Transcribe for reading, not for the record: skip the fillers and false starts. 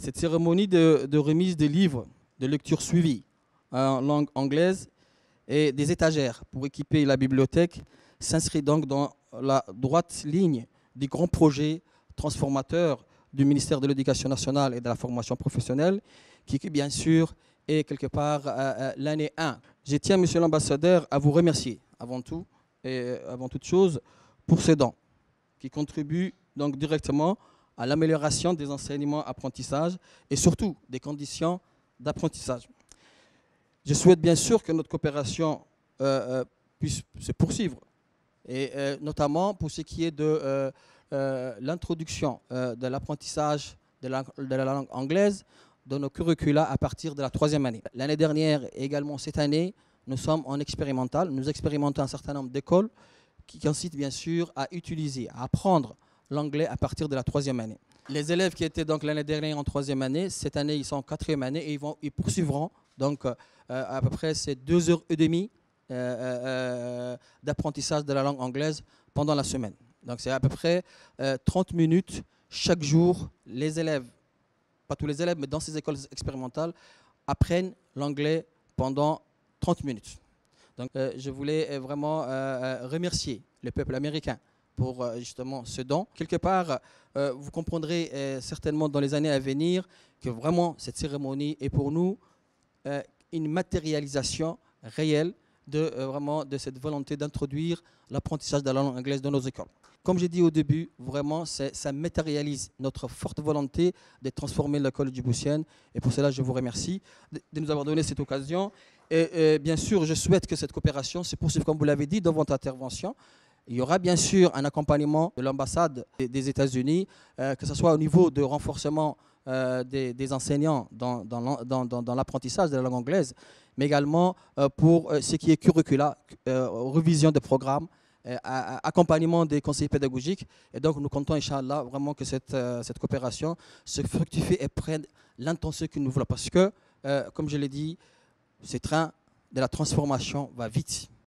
Cette cérémonie de remise des livres de lecture suivie en langue anglaise et des étagères pour équiper la bibliothèque s'inscrit donc dans la droite ligne des grands projets transformateurs du ministère de l'Éducation nationale et de la formation professionnelle, qui bien sûr est quelque part l'année 1. Je tiens, monsieur l'ambassadeur, à vous remercier avant tout et avant toute chose pour ce don qui contribue donc directement à l'amélioration des enseignements apprentissages et surtout des conditions d'apprentissage. Je souhaite bien sûr que notre coopération puisse se poursuivre, et notamment pour ce qui est de l'introduction de l'apprentissage de la langue anglaise dans nos curricula à partir de la 3e année. L'année dernière et également cette année, nous sommes en expérimental. Nous expérimentons un certain nombre d'écoles qui incitent bien sûr à utiliser, à apprendre l'anglais à partir de la 3e année. Les élèves qui étaient donc l'année dernière en 3e année, cette année ils sont en 4e année et ils poursuivront donc à peu près ces 2h30 d'apprentissage de la langue anglaise pendant la semaine. Donc c'est à peu près 30 minutes chaque jour. Les élèves, pas tous les élèves, mais dans ces écoles expérimentales, apprennent l'anglais pendant 30 minutes. Donc je voulais vraiment remercier le peuple américain pour justement ce don. Quelque part, vous comprendrez certainement dans les années à venir que vraiment cette cérémonie est pour nous une matérialisation réelle vraiment de cette volonté d'introduire l'apprentissage de la langue anglaise dans nos écoles. Comme j'ai dit au début, vraiment, ça matérialise notre forte volonté de transformer l'école djiboutienne. Et pour cela, je vous remercie de nous avoir donné cette occasion. Et bien sûr, je souhaite que cette coopération se poursuive, comme vous l'avez dit dans votre intervention. Il y aura bien sûr un accompagnement de l'ambassade des États-Unis, que ce soit au niveau de renforcement des enseignants dans l'apprentissage de la langue anglaise, mais également pour ce qui est curricula, révision des programmes, accompagnement des conseillers pédagogiques. Et donc nous comptons, Inch'Allah, vraiment que cette coopération se fructifie et prenne l'intention que nous voulons. Parce que, comme je l'ai dit, ce train de la transformation va vite.